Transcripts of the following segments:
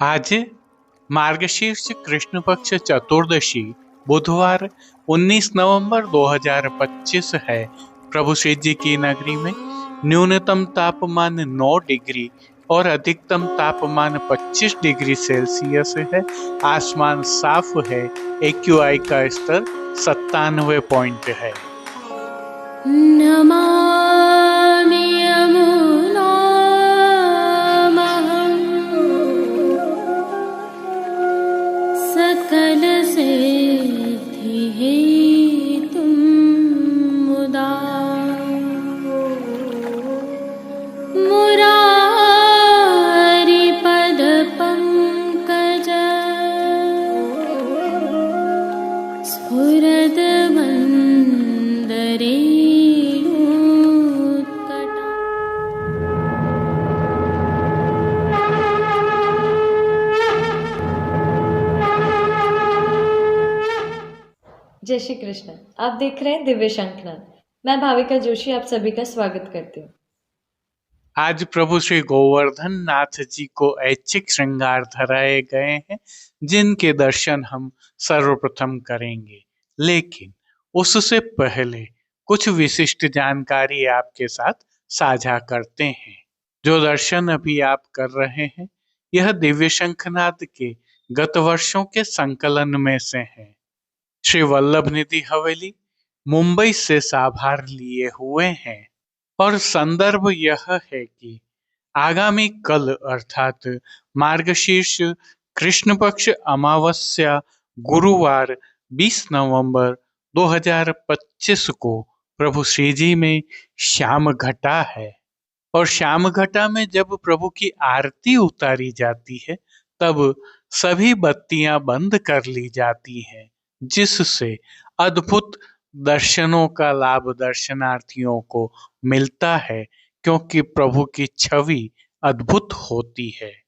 आज मार्गशीर्ष कृष्ण पक्ष चतुर्दशी बुधवार 19 नवंबर 2025 है। प्रभु श्री जी की नगरी में न्यूनतम तापमान 9 डिग्री और अधिकतम तापमान 25 डिग्री सेल्सियस है। आसमान साफ है। AQI का स्तर 97 पॉइंट है। नमामि यमुनामहं सकलसिद्धिहेतुं मुदा मुरारिपदपङ्कज स्फुरद्वन्दरे जय श्री कृष्ण। आप देख रहे हैं दिव्य शंखनाद। मैं भाविका जोशी आप सभी का स्वागत करती हूँ। आज प्रभु श्री गोवर्धन नाथ जी को ऐच्छिक श्रृंगार धराए गए हैं, जिनके दर्शन हम सर्वप्रथम करेंगे। लेकिन उससे पहले कुछ विशिष्ट जानकारी आपके साथ साझा करते हैं। जो दर्शन अभी आप कर रहे हैं, यह दिव्य शंखनाद के गत वर्षों के संकलन में से है। श्री वल्लभ निधि हवेली मुंबई से साभार लिए हुए हैं और संदर्भ यह है कि आगामी कल अर्थात मार्गशीर्ष कृष्ण पक्ष अमावस्या गुरुवार 20 नवंबर 2025 को प्रभु श्री जी में श्याम घटा है। और श्याम घटा में जब प्रभु की आरती उतारी जाती है, तब सभी बत्तियां बंद कर ली जाती हैं, जिससे अद्भुत दर्शनों का लाभ दर्शनार्थियों को मिलता है, क्योंकि प्रभु की छवि अद्भुत होती है।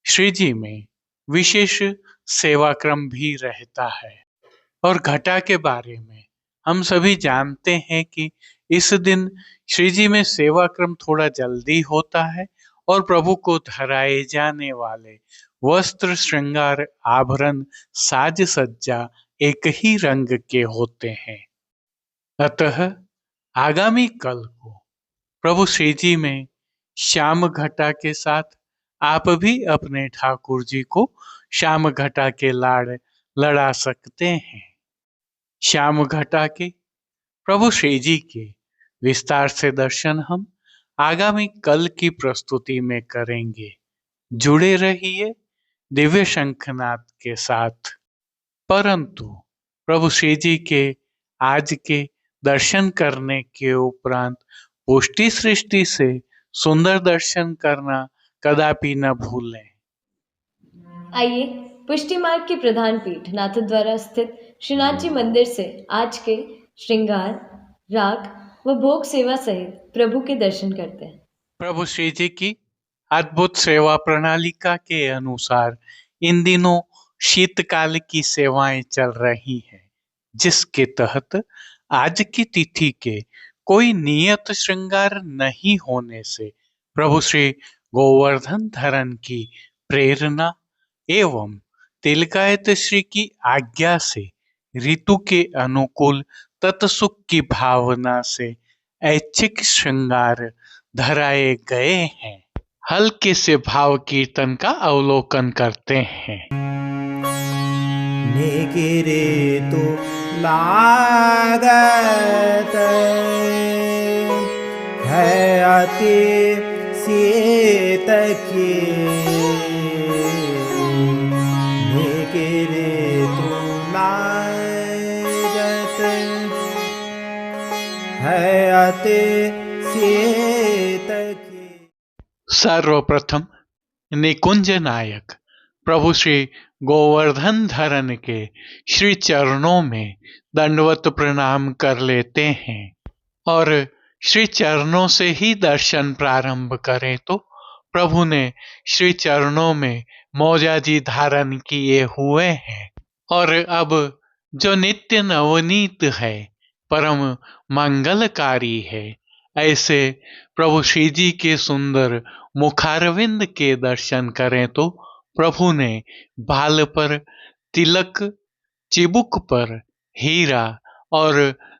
श्री जी में विशेष सेवाक्रम भी रहता है। और घटा के बारे में हम सभी जानते हैं कि इस दिन श्री जी में सेवाक्रम थोड़ा जल्दी होता है और प्रभु को धराए जाने वाले वस्त्र, श्रृंगार, आभरण, साज सज्जा एक ही रंग के होते हैं। अतः आगामी कल को प्रभु श्री जी में श्याम घटा के साथ आप भी अपने ठाकुर जी को श्याम घटा के लाड़ लड़ा सकते हैं। श्याम घटा के प्रभु श्री जी के विस्तार से दर्शन हम आगामी कल की प्रस्तुति में करेंगे। जुड़े रहिए दिव्य शंखनाद के साथ। परंतु प्रभु श्री जी के आज के दर्शन करने के उपरांत पुष्टि सृष्टि से सुंदर दर्शन करना कदापि न भूलें। आइए पुष्टि मार्ग की प्रधान पीठ नाथद्वारा स्थित श्रीनाथ जी मंदिर से आज के श्रृंगार, राग व भोग सेवा सहित प्रभु के दर्शन करते हैं। प्रभु श्री जी की अद्भुत सेवा प्रणालिका के अनुसार इन दिनों शीतकाल की सेवाएं चल रही हैं, जिसके तहत आज की तिथि के कोई नियत श्रृंगार नहीं होने से प्रभु श्री गोवर्धन धरन की प्रेरणा एवं तिलकायत श्री की आज्ञा से ऋतु के अनुकूल तत्सुख की भावना से ऐच्छिक श्रृंगार धराए गए हैं। हल्के से भाव कीर्तन का अवलोकन करते हैं। निगिरे तो लागत है अति शीत की, निगिरे तो लागत है अति शीत की। सर्वप्रथम निकुंज नायक प्रभु श्री गोवर्धन धरन के श्री चरणों में दंडवत प्रणाम कर लेते हैं और श्री चरणों से ही दर्शन प्रारंभ करें तो प्रभु ने श्री चरणों में मौजाजी धारण किए हुए हैं और अब जो नित्य नवनीत है, परम मंगलकारी है, ऐसे प्रभु श्री जी के सुंदर मुखारविंद के दर्शन करें तो प्रभु ने बाल पर तिलक, चिबुक पर हीरा और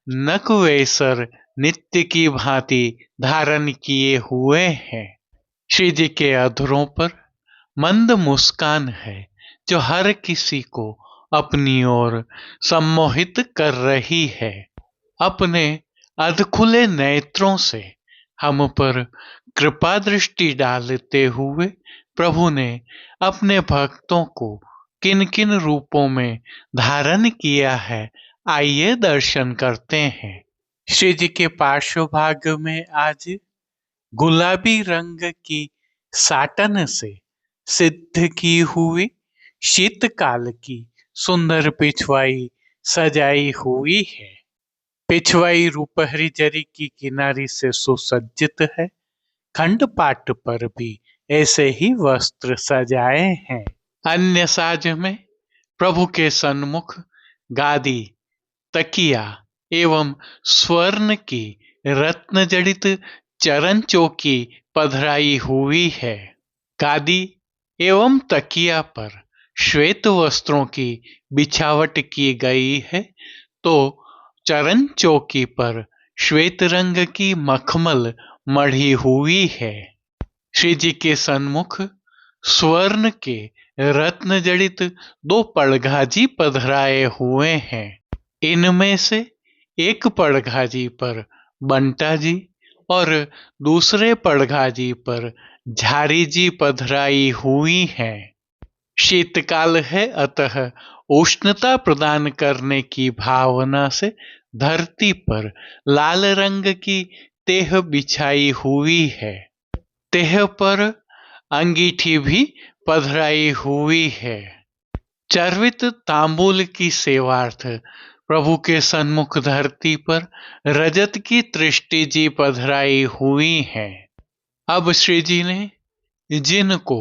नकवेसर नित्य की भांति धारण किए हुए हैं। श्री जी के अधरों पर मंद मुस्कान है जो हर किसी को अपनी ओर सम्मोहित कर रही है। अपने अधखुले नेत्रों से हम पर कृपा दृष्टि डालते हुए प्रभु ने अपने भक्तों को किन किन रूपों में धारण किया है, आइए दर्शन करते हैं। श्री जी के पार्श्व भाग में आज गुलाबी रंग की साटन से सिद्ध की हुई शीतकाल की सुंदर पिछवाई सजाई हुई है। पिछवाई रूपहरी जरी की किनारी से सुसज्जित है। खंड पाट पर भी ऐसे ही वस्त्र सजाए हैं। अन्य साज में प्रभु के सन्मुख गादी, तकिया एवं स्वर्ण की रत्न जड़ित चरण चौकी पधराई हुई है। गादी एवं तकिया पर श्वेत वस्त्रों की बिछावट की गई है, तो चरण चौकी पर श्वेत रंग की मखमल मढ़ी हुई है। श्री जी के सन्मुख स्वर्ण के रत्न जड़ित 2 पड़घाजी पधराए हुए हैं। इनमें से एक पड़घाजी पर बंटा जी और दूसरे पड़घाजी पर झारी जी पधराई हुई हैं। शीतकाल है, अतः उष्णता प्रदान करने की भावना से धरती पर लाल रंग की तेह बिछाई हुई है। तेह पर अंगीठी भी पधराई हुई है। चर्वित तांबूल की सेवार्थ प्रभु के सन्मुख धरती पर रजत की तृष्टि जी पधराई हुई है। अब श्री जी ने जिनको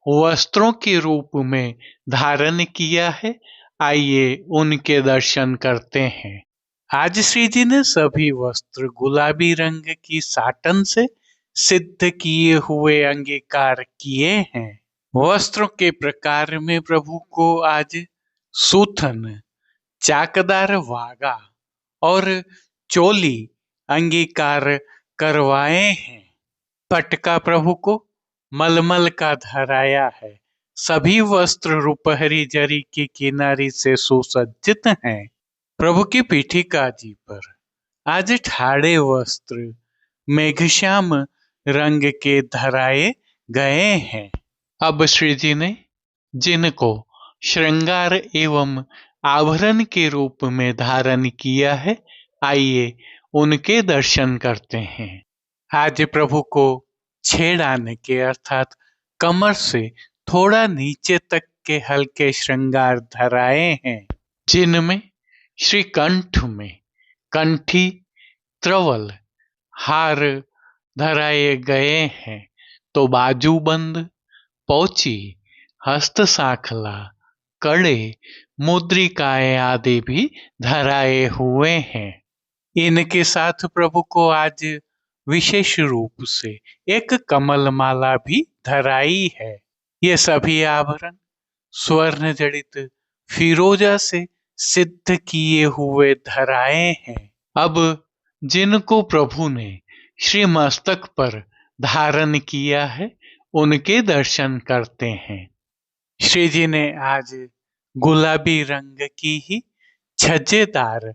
वस्त्रों के रूप में धारण किया है, आइए उनके दर्शन करते हैं। आज श्री जी ने सभी वस्त्र गुलाबी रंग की साटन से सिद्ध किए हुए अंगीकार किए हैं। वस्त्रों के प्रकार में प्रभु को आज सूथन, चाकदार वागा और चोली अंगीकार करवाए हैं। पटका प्रभु को मलमल का धराया है। सभी वस्त्र रुपहरी जरी की किनारी से सुसज्जित हैं। प्रभु की पीठिका जी पर आज ठाड़े वस्त्र मेघश्याम रंग के धराए गए हैं। अब श्री जी ने जिनको श्रृंगार एवं आभरण के रूप में धारण किया है, आइए उनके दर्शन करते हैं। आज प्रभु को छेड़ाने के अर्थात कमर से थोड़ा नीचे तक के हल्के श्रृंगार धराए हैं, जिनमें श्री कंठ में कंठी, त्रवल, हार धराए गए हैं, तो बाजूबंद, पौची, हस्त साखला, कड़े, मुद्रिकाएं आदि भी धराए हुए हैं। इनके साथ प्रभु को आज विशेष रूप से एक कमल माला भी धराई है। ये सभी आभरण स्वर्ण जड़ित फिरोजा से सिद्ध किए हुए धराए हैं। अब जिनको प्रभु ने श्री मस्तक पर धारण किया है, उनके दर्शन करते हैं। श्री जी ने आज गुलाबी रंग की ही छज्जेदार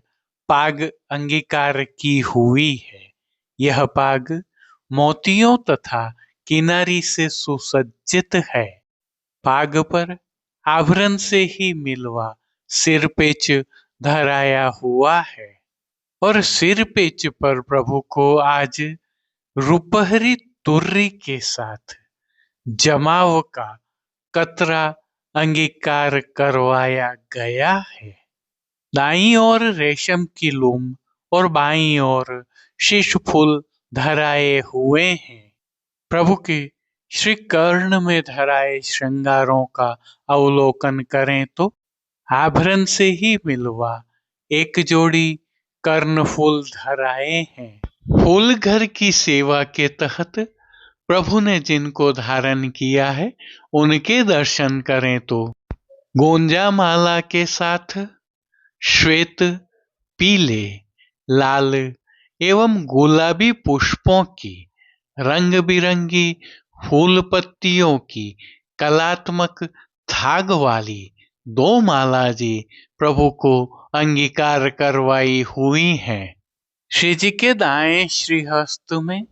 पाग अंगीकार की हुई है। यह पाग मोतियों तथा किनारी से सुसज्जित है। पाग पर आभरण से ही मिलवा सिर पेच धराया हुआ है और सिर पेच पर प्रभु को आज रुपहरी तुर्री के साथ जमाव का कतरा अंगीकार करवाया गया है। दाईं ओर रेशम की लूम और बाईं ओर शीश फूल धराए हुए हैं। प्रभु के श्री कर्ण में धराए श्रृंगारों का अवलोकन करें तो आभरण से ही मिलवा एक जोड़ी कर्ण फूल धराए हैं। फूल घर की सेवा के तहत प्रभु ने जिनको धारण किया है उनके दर्शन करें तो गोंजा माला के साथ श्वेत, पीले, लाल एवं गुलाबी पुष्पों की रंग बिरंगी फूल पत्तियों की कलात्मक धाग वाली 2 माला जी प्रभु को अंगीकार करवाई हुई हैं। श्री जी के दाएं श्रीहस्त में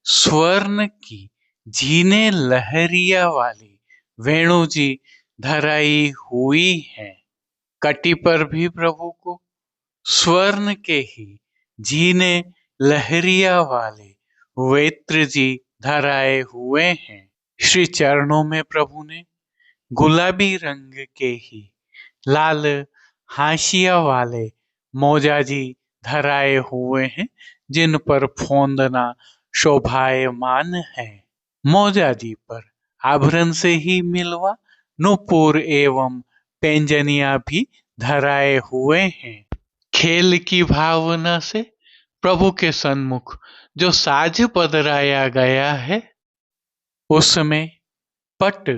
स्वर्ण की झीने लहरिया वाली वेणु जी धराई हुई हैं। कटी पर भी प्रभु को स्वर्ण के ही झीने लहरिया वाले वेत्र जी धराए हुए हैं। श्री चरणों में प्रभु ने गुलाबी रंग के ही लाल हाशिया वाले मोजा जी धराए हुए हैं, जिन पर फोंदना शोभायमान है। मोजा जी पर आभरण से ही मिलवा नूपुर एवं पैंजनिया भी धराए हुए हैं। खेल की भावना से प्रभु के सन्मुख जो साज पधराया गया है उसमें पट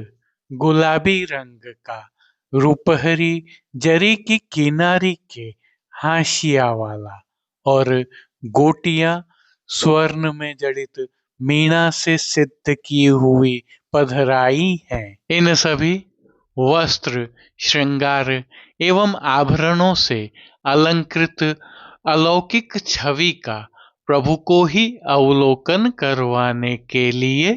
गुलाबी रंग का रुपहरी जरी की किनारी के हाशिया वाला और गोटियां स्वर्ण में जड़ित मीणा से सिद्ध की हुई पधराई है। इन सभी वस्त्र, श्रृंगार एवं आभरणों से अलंकृत अलौकिक छवि का प्रभु को ही अवलोकन करवाने के लिए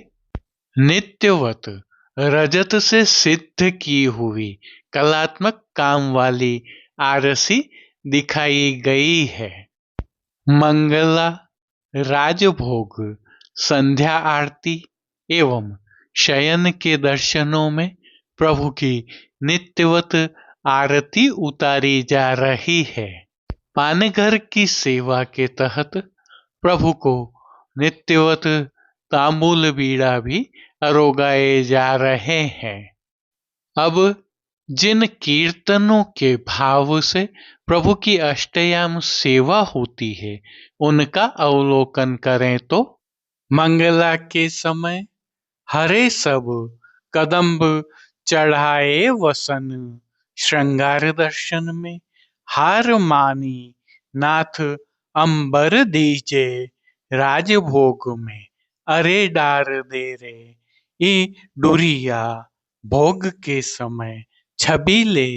नित्यवत रजत से सिद्ध की हुई कलात्मक काम वाली आरसी दिखाई गई है। मंगला, राजभोग, संध्या आरती एवं शयन के दर्शनों में प्रभु की नित्यवत आरती उतारी जा रही है। पानघर की सेवा के तहत प्रभु को नित्यवत तांबूल बीड़ा भी अरोगाए जा रहे हैं। अब जिन कीर्तनों के भाव से प्रभु की अष्टयाम सेवा होती है उनका अवलोकन करें तो मंगला के समय हरे सब कदम्ब चढ़ाए वसन, श्रृंगार दर्शन में हार मानी नाथ अंबर दीजे, राजभोग में अरे डार दे रे ई डुरिया, भोग के समय छबीले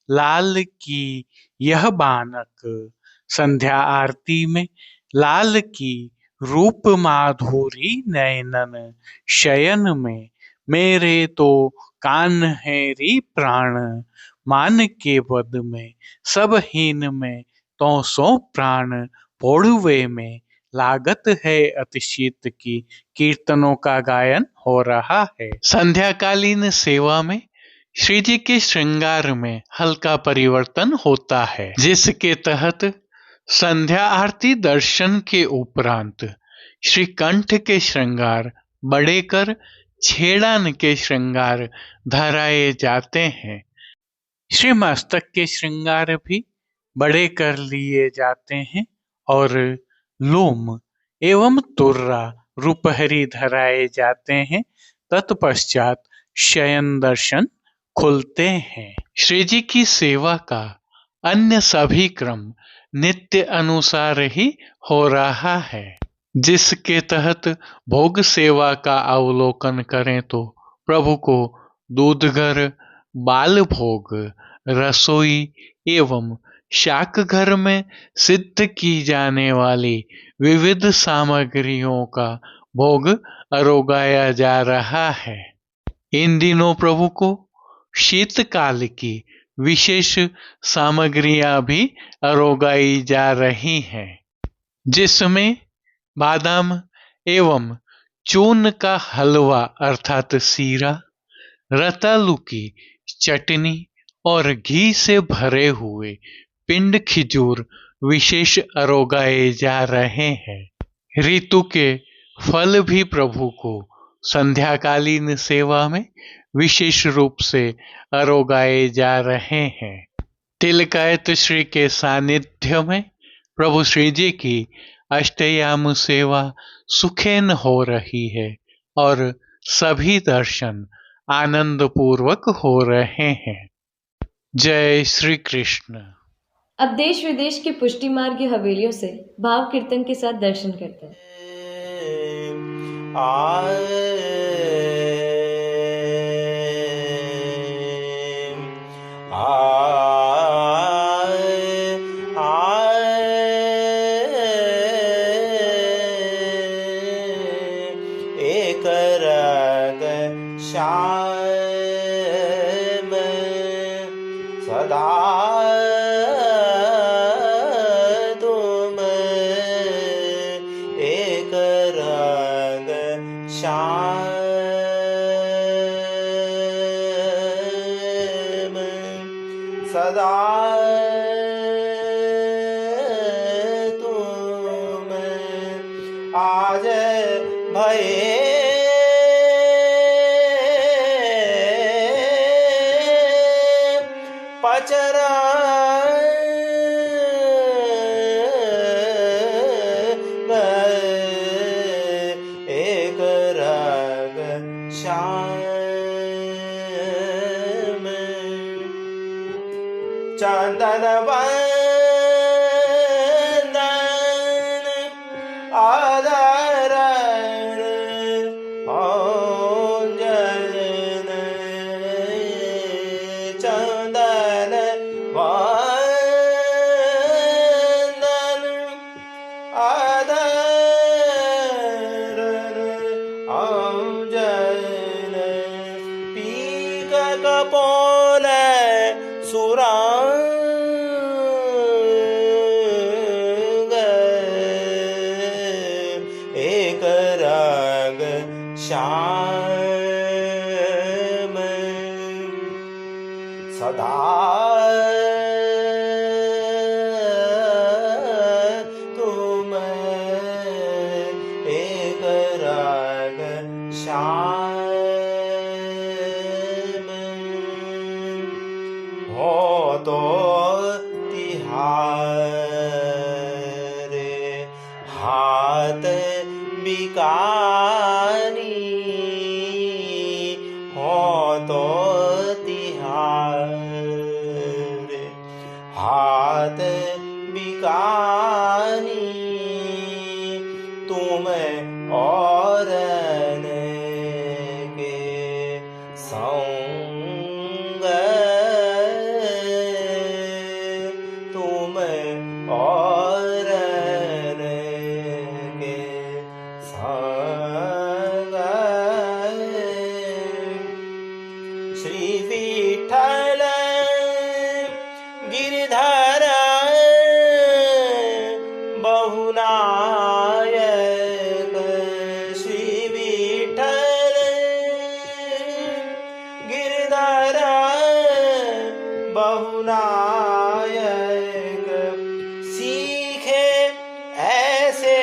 लाल की यह बानक, संध्या आरती में लाल की रूप माधुरी नयनन, शयन में मेरे तो कान है री प्राण, मान के पद में सब हीन में तो सो प्राण, पोढ़वे में लागत है अतिशीत की कीर्तनों का गायन हो रहा है। संध्याकालीन सेवा में श्री जी के श्रृंगार में हल्का परिवर्तन होता है, जिसके तहत संध्या आरती दर्शन के उपरांत श्री कंठ के श्रृंगार बड़े कर छेड़ान के श्रृंगार धराए जाते हैं। श्री मस्तक के श्रृंगार भी बड़े कर लिए जाते हैं और लोम एवं तुर्रा रुपहरी धराए जाते हैं। तत्पश्चात शयन दर्शन खुलते हैं। श्री जी की सेवा का अन्य सभी क्रम नित्य अनुसार ही हो रहा है, जिसके तहत भोग सेवा का अवलोकन करें तो प्रभु को दूधघर, बाल भोग, रसोई एवं शाक घर में सिद्ध की जाने वाली विविध सामग्रियों का भोग अरोगाया जा रहा है। इन दिनों प्रभु को शीतकाल की विशेष सामग्रियां भी अरोगाई जा रही हैं, जिसमें बादाम एवं चून का हलवा अर्थात सीरा, रतालू की चटनी और घी से भरे हुए पिंड खिजूर विशेष अरोगाए जा रहे हैं। ऋतु के फल भी प्रभु को संध्याकालीन सेवा में विशेष रूप से अरोगाए जा रहे हैं। तिलकायत श्री के सानिध्य में प्रभु श्री जी की अष्टयाम सेवा सुखेन हो रही है और सभी दर्शन आनंद पूर्वक हो रहे हैं। जय श्री कृष्ण। अब देश विदेश की पुष्टि मार्ग की हवेलियों से भाव कीर्तन के साथ दर्शन करते हैं। एक रग श्याम सदा तुम एक रंग श्याम सदा तुम आज भये पचरा एक रग श्याम चंदन वंदन आदरण अंजन चंदन वंदन आदरण अंजन पीक कपोल सुरांग एक रंग श्याम सदा तुम एक रंग श्याम हो तो तिहारे हाथ बिकानी हो तो तिहारे हाथ बिकानी तुम और के संग तुम और के संग श्री विठ्ठल गिरधर बहुनायक श्री विठ्ठल गिरधर बहुनायक सीखे ऐसे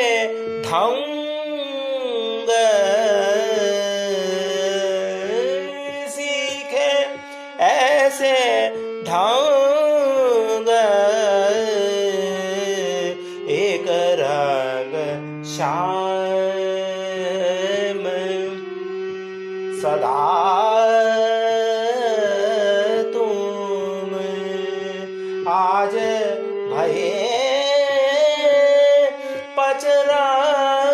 ढंग सीखे ऐसे ढंग एक रंग श्याम सदा तुम आज भये पचरंग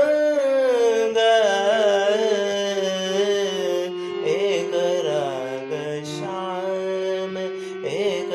एक रंग श्याम एक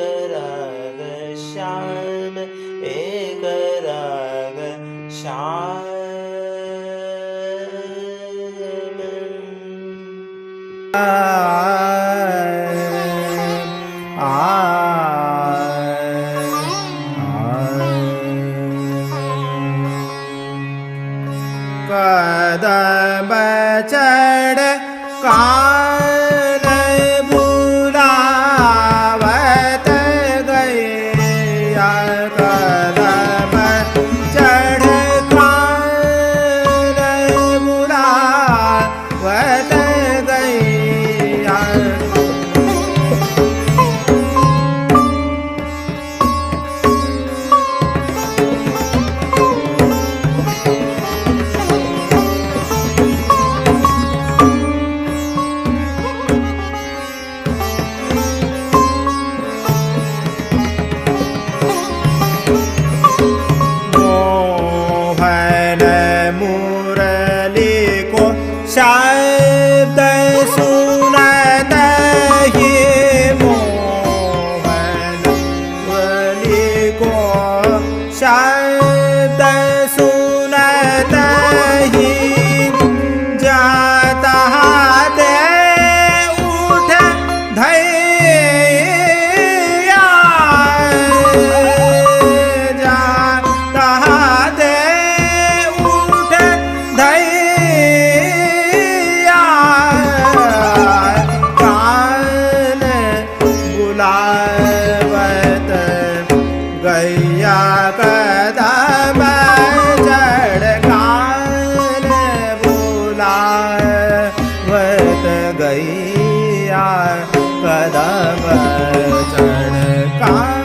कदम चढ़ कान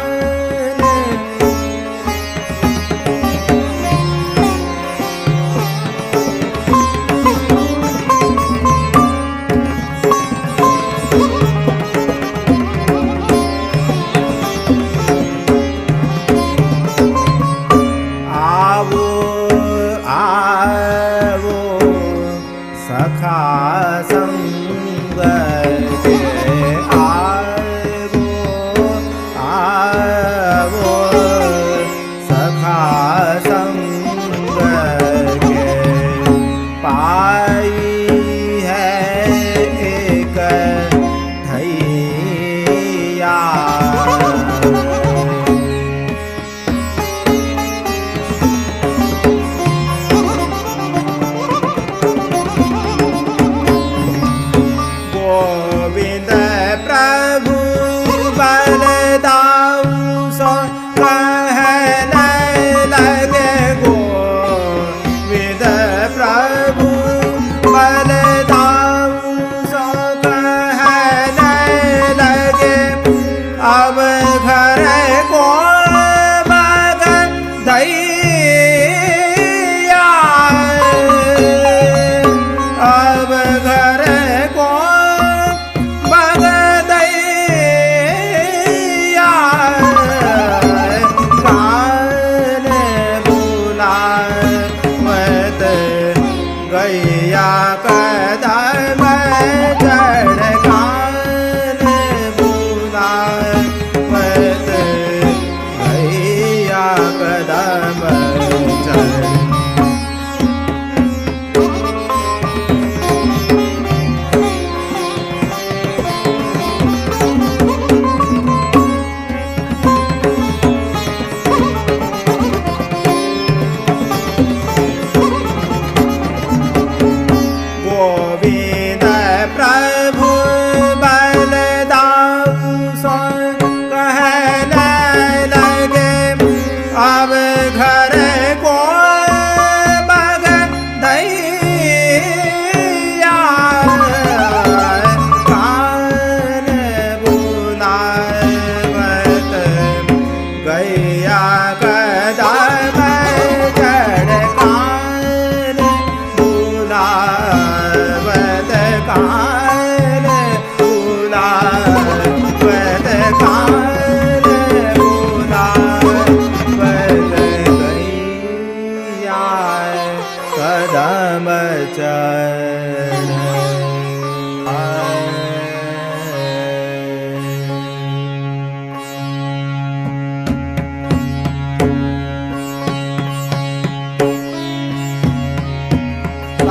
आवो आवो सखा संग के आवो आवो सखा संग के पाई है एक धैया गोविंद प्रभु बलदाऊ सो कहने लगे गोविंद प्रभु बलदाऊ सो कहने लगे अब घर को मगन दैया अब घर को बगदैया कान बुलावत गैया कदम चढ़ कान बुलावत गैया कदम चढ़ गोविंद प्रभु बलदाऊ सो कहने लगे अब घर को बगदैया कान बुलावत गैया कदम चढ़ कान बुलावत कान बुलावत कान बुलावत गैया कदम चढ़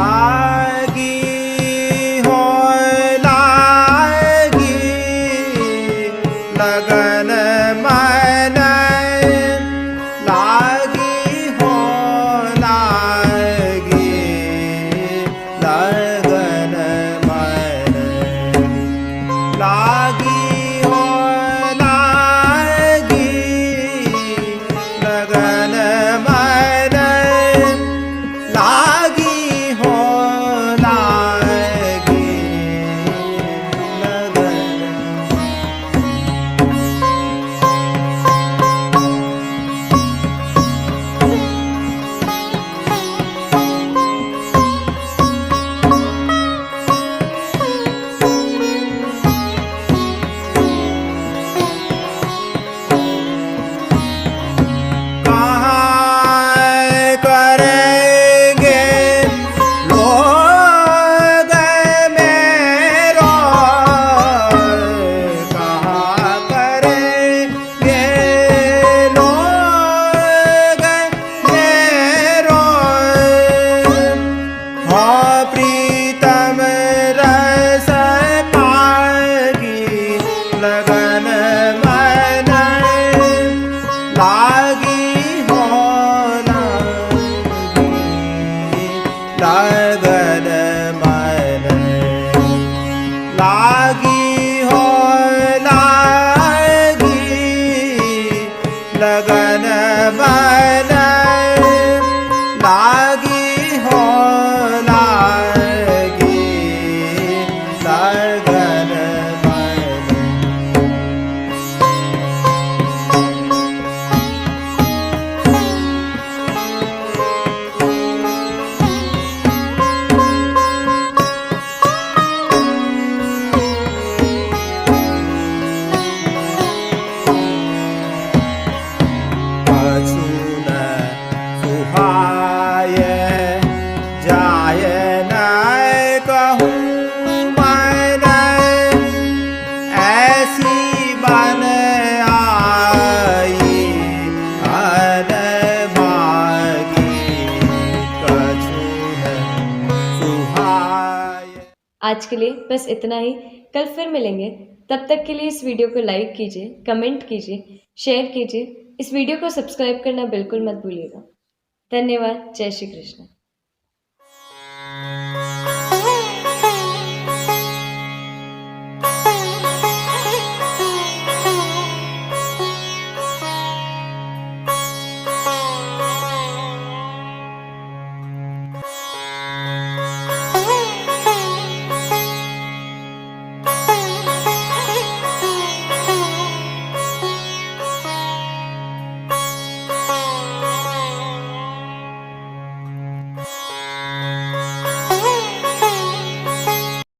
लागी हो लागी लगन मन लागी हो लागी लगन मन लागी हो लागी लगन मन लागी हो लागी लगन कहाँ करेंगे लोग मेरो कहाँ करेंगे लोग मेरो हो प्रीतम रस पागी लगन मन लागी हो लगन मन लागी हो लागी लगन मन लागी हो लागी लगन मन आज के लिए बस इतना ही। कल फिर मिलेंगे। तब तक के लिए इस वीडियो को लाइक कीजिए, कमेंट कीजिए, शेयर कीजिए। इस वीडियो को सब्सक्राइब करना बिल्कुल मत भूलिएगा। धन्यवाद। जय श्री कृष्ण।